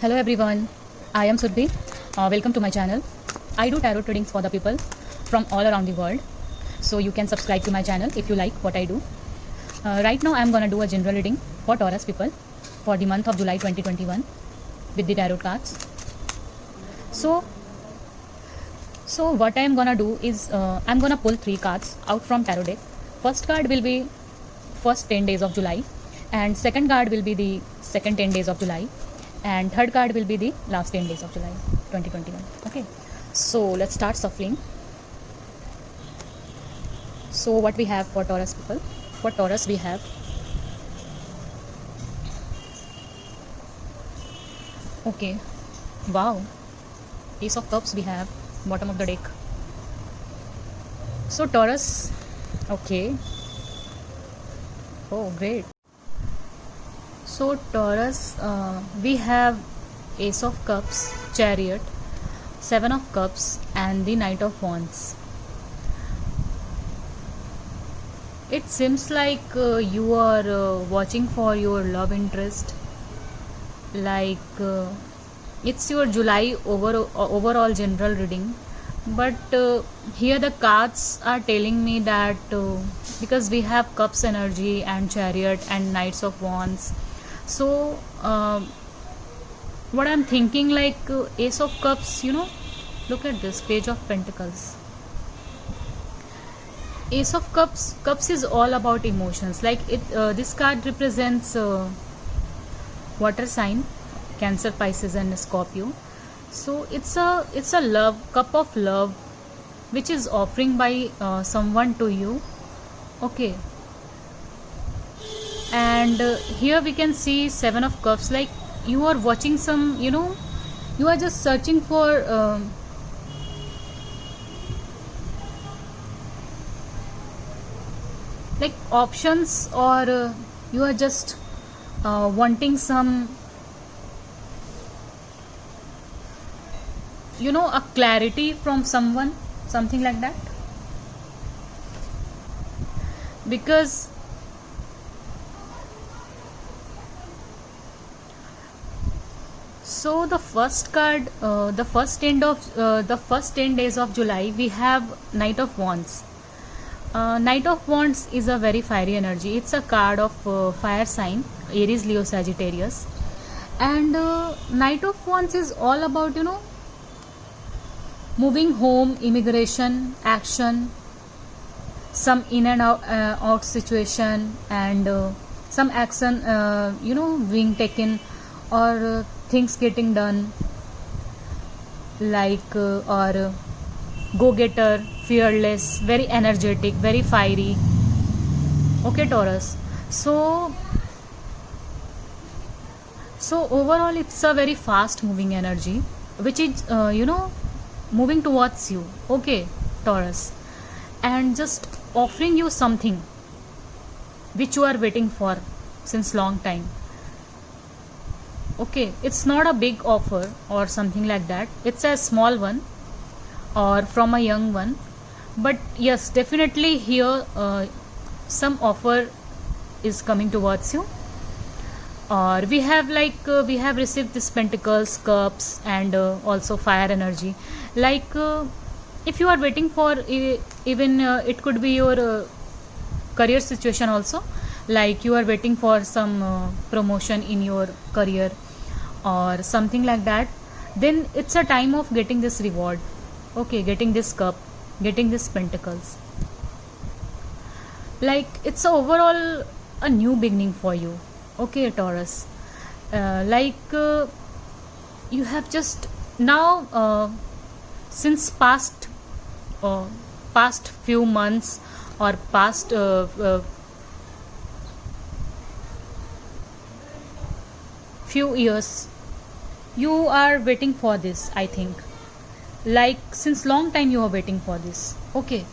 Hello everyone, I am Surbhi. Welcome to my channel. I do tarot readings for the people from all around the world. So you can subscribe to my channel if you like what I do. Right now I am gonna do a general reading for Taurus people for the month of July 2021 with the tarot cards. So what I am gonna do is I'm gonna pull 3 cards out from tarot deck. First card will be first 10 days of July, and second card will be the second 10 days of July, and third card will be the last 10 days of July 2021. Okay, so let's start shuffling. So what we have for Taurus people? For Taurus we have okay, wow, Ace of Cups we have bottom of the deck. So Taurus, okay, oh great. So Taurus, we have Ace of Cups, Chariot, Seven of Cups, and the Knight of Wands. It seems like you are watching for your love interest. Like it's your July overall general reading, but here the cards are telling me that because we have Cups energy and Chariot and Knights of Wands. So what I'm thinking, like Ace of Cups, look at this Page of Pentacles. Ace of Cups is all about emotions. Like this card represents water sign, Cancer, Pisces, and Scorpio. So it's a love cup of love, which is offering by someone to you. Okay. And here we can see Seven of Cups. Like you are watching some, you are just searching for like options, or you are just wanting some, a clarity from someone, something like that. Because so the first card, the first 10 days of July, we have Knight of Wands. Knight of Wands is a very fiery energy. It's a card of fire sign, Aries, Leo, Sagittarius. And Knight of Wands is all about, moving home, immigration, action, some in and out situation, and some action, being taken, or things getting done, like or go-getter, fearless, very energetic, very fiery. Okay, Taurus. So overall it's a very fast moving energy, which is moving towards you. Okay, Taurus, and just offering you something which you are waiting for since long time. Okay, it's not a big offer or something like that. It's a small one or from a young one, but yes, definitely here some offer is coming towards you. Or we have we have received this Pentacles, Cups, and also fire energy. Like if you are waiting for even it could be your career situation also. Like you are waiting for some promotion in your career or something like that, then it's a time of getting this reward. Okay, getting this cup, getting this Pentacles. Like it's overall a new beginning for you. Okay, Taurus, you have just now since past few months or past few years, you are waiting for this, I think. Like since long time you are waiting for this. Okay,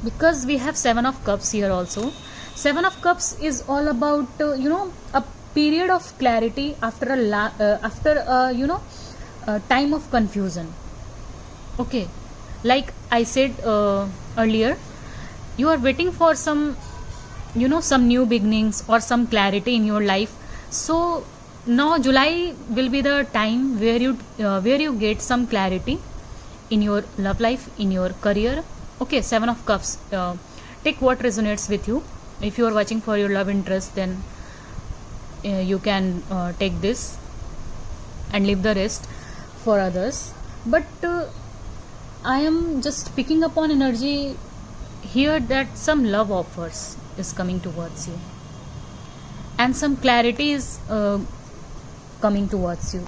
because we have Seven of Cups here also. Seven of Cups is all about a period of clarity after a time of confusion. Okay, like I said earlier, you are waiting for some some new beginnings or some clarity in your life. So now July will be the time where you get some clarity in your love life, in your career. Okay, Seven of Cups. Take what resonates with you. If you are watching for your love interest, then you can take this and leave the rest for others. But I am just picking up on energy here that some love offers is coming towards you, and some clarity is coming towards you.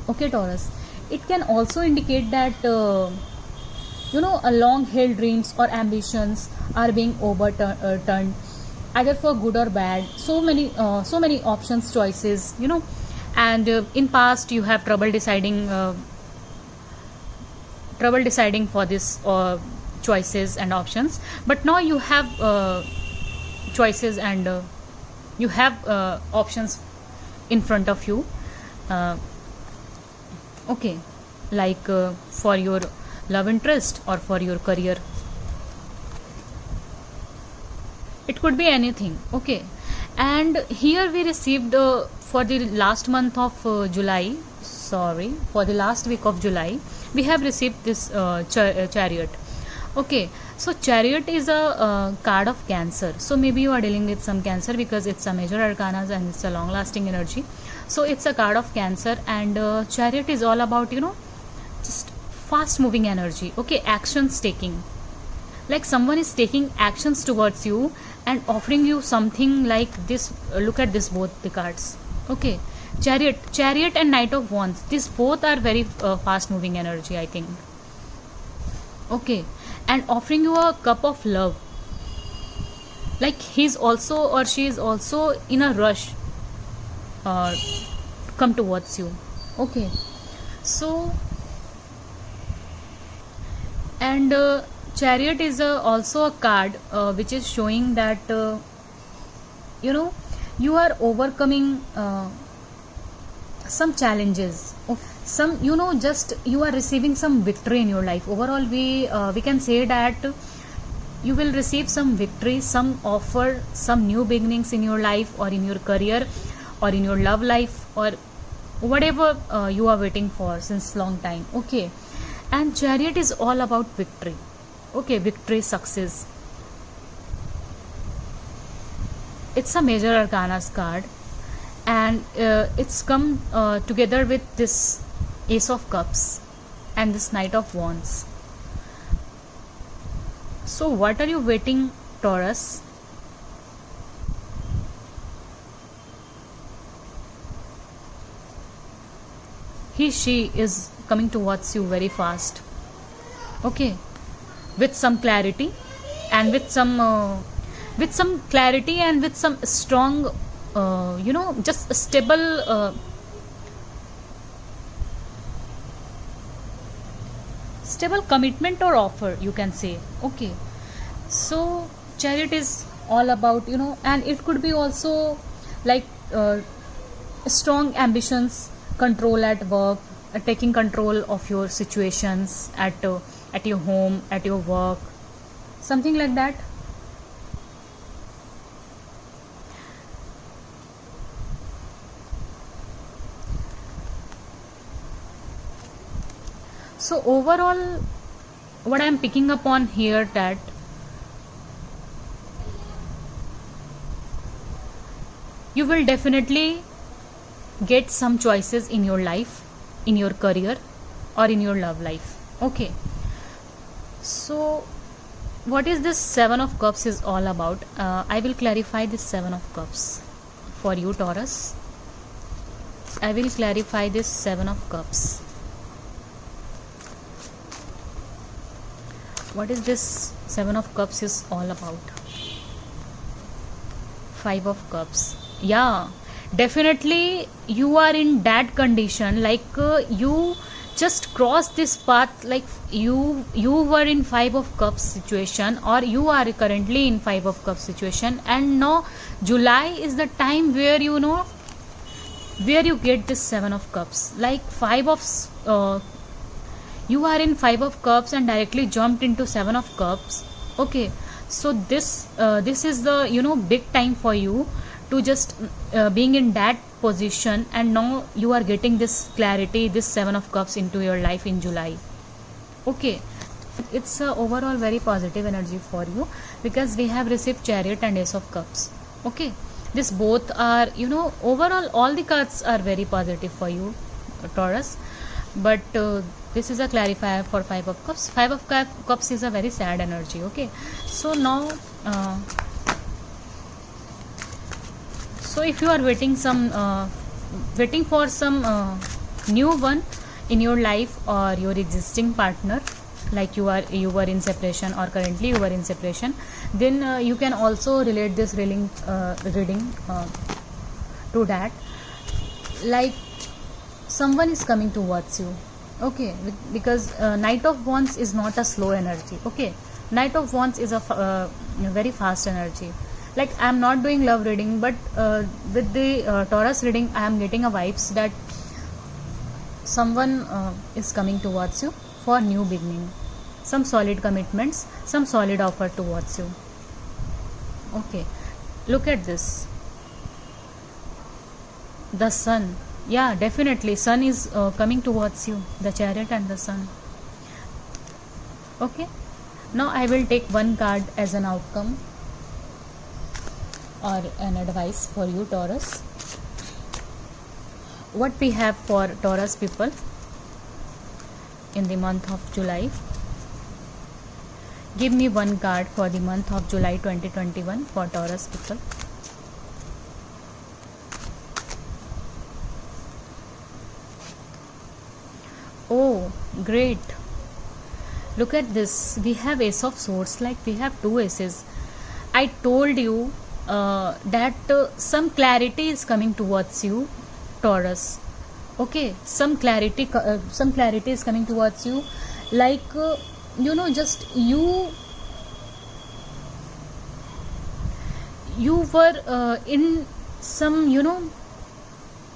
Okay, Taurus. It can also indicate that a long held dreams or ambitions are being overturned, either for good or bad. So many options, choices, and in past you have trouble deciding for this choices and options, but now you have choices, and you have options in front of you. uh, okay, like for your love interest or for your career, it could be anything. Okay, and here we received for the last month of July, sorry, for the last week of July, we have received this chariot. Okay, so chariot is a card of Cancer. So maybe you are dealing with some Cancer, because it's a major arcana and it's a long lasting energy. So it's a card of Cancer, and chariot is all about just fast moving energy. Okay, actions taking, like someone is taking actions towards you and offering you something like this. Look at this, both the cards. Okay, chariot and Knight of Wands, these both are very fast moving energy, I think. Okay, and offering you a cup of love, like he's also or she is also in a rush uh, come towards you. Okay, so, and chariot is also a card which is showing that you are overcoming some challenges, some just you are receiving some victory in your life. Overall, we can say that you will receive some victory, some offer, some new beginnings in your life, or in your career, or in your love life, or whatever you are waiting for since long time. Okay, and chariot is all about victory. Okay, victory, success. It's a major arcana's card, and it's come together with this Ace of Cups and this Knight of Wands. So what are you waiting, Taurus? She is coming towards you very fast. Okay, with some clarity, and with some clarity, and with some strong just stable commitment or offer, you can say. Okay, so chariot is all about and it could be also like strong ambitions, control at work, taking control of your situations at your home, at your work, something like that. So overall, what I am picking up on here, that you will definitely get some choices in your life, in your career, or in your love life. Okay, so what is this Seven of Cups is all about? I will clarify this Seven of Cups for you, Taurus. I will clarify this Seven of Cups. What is this Seven of Cups is all about? Five of Cups. Yeah, definitely you are in that condition, like you just crossed this path, like you were in Five of Cups situation, or you are currently in Five of Cups situation, and now July is the time where where you get this Seven of Cups, like you are in Five of Cups and directly jumped into Seven of Cups. Okay, so this is the big time for you to just being in that position, and now you are getting this clarity, this 7 of cups into your life in July. Okay, it's a overall very positive energy for you, because we have received chariot and ace of cups. Okay, this both are, overall all the cards are very positive for you, Taurus. But this is a clarifier for 5 of cups. 5 of cups is a very sad energy. Okay, so now so if you are waiting for some new one in your life, or your existing partner, like you were in separation, or currently you are in separation, then you can also relate this reading to that. Like, someone is coming towards you. Okay, because Knight of Wands is not a slow energy. Okay, Knight of Wands is a very fast energy. Like, I am not doing love reading, but with the Taurus reading, I am getting a vibes that someone is coming towards you for new beginning, some solid commitments, some solid offer towards you. Okay, look at this, the Sun. Yeah, definitely Sun is coming towards you, the Chariot and the Sun. Okay, now I will take one card as an outcome or an advice for you, Taurus. What we have for Taurus people in the month of July? Give me one card for the month of July 2021 for Taurus people. Oh, great. Look at this. We have Ace of Swords, like we have two aces. I told you that some clarity is coming towards you, Taurus. Okay, some clarity is coming towards you. Like, just you were in some,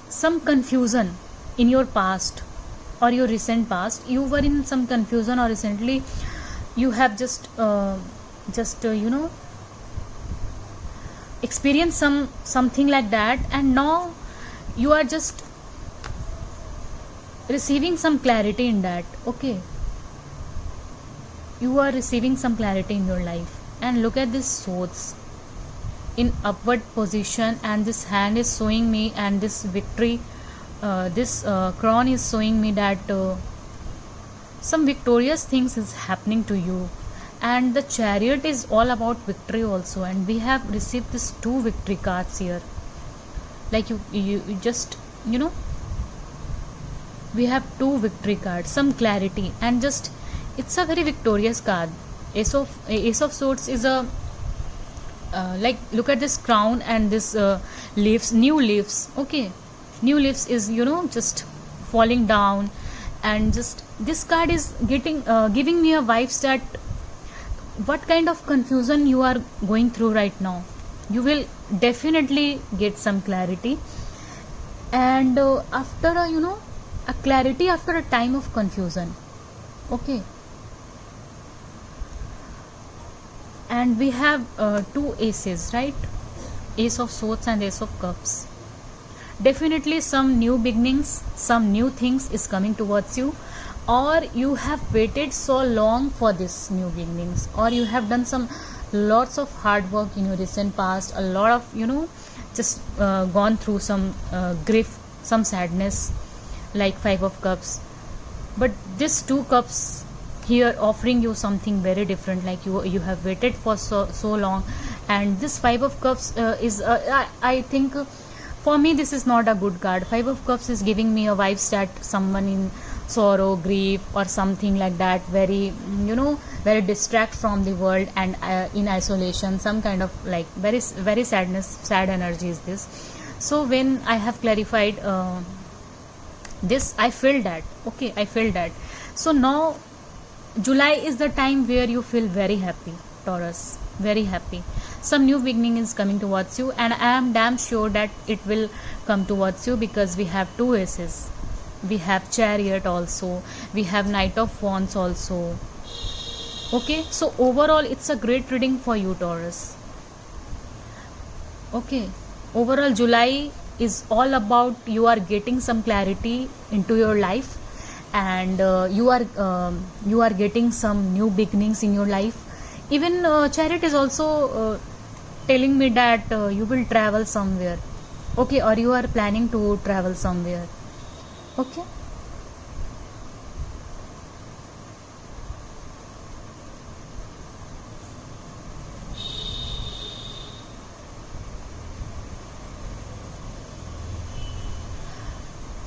some confusion in your past or your recent past. You were in some confusion, or recently you have just experienced something like that, and now you are just receiving some clarity in that. Okay, you are receiving some clarity in your life. And look at this swords in upward position, and this hand is showing me, and this victory, this crown is showing me that some victorious things is happening to you. And the Chariot is all about victory also, and we have received these two victory cards here. Like, you just, we have two victory cards, some clarity, and just it's a very victorious card. Ace of Swords is a like, look at this crown and this leaves, new leaves. Okay, new leaves is just falling down, and just this card is giving me a vibes that what kind of confusion you are going through right now, you will definitely get some clarity. And after a clarity after a time of confusion. Okay, and we have two aces, right? Ace of Swords and Ace of Cups. Definitely some new beginnings, some new things is coming towards you, or you have waited so long for this new beginnings, or you have done some lots of hard work in your recent past, a lot of just gone through some grief, some sadness, like 5 of Cups. But this 2 cups here offering you something very different, like you have waited for so long. And this 5 of Cups is I think for me this is not a good card. 5 of Cups is giving me a vibe that someone in sorrow, grief, or something like that, very very distract from the world, and in isolation, some kind of like very very sad energy is this. So when I have clarified this, I feel that. Okay, I feel that. So now July is the time where you feel very happy, Taurus, very happy. Some new beginning is coming towards you, and I am damn sure that it will come towards you, because we have two aces. We have Chariot also, we have Knight of Wands also. Okay, so overall it's a great reading for you, Taurus. Okay, overall July is all about you are getting some clarity into your life, and you are getting some new beginnings in your life. Even Chariot is also telling me that you will travel somewhere, okay, or you are planning to travel somewhere, okay.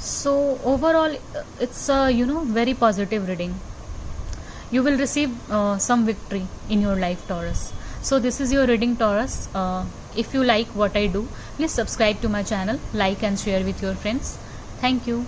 So overall, it's a very positive reading. You will receive some victory in your life, Taurus. So this is your reading, Taurus. If you like what I do, please subscribe to my channel, like and share with your friends. Thank you.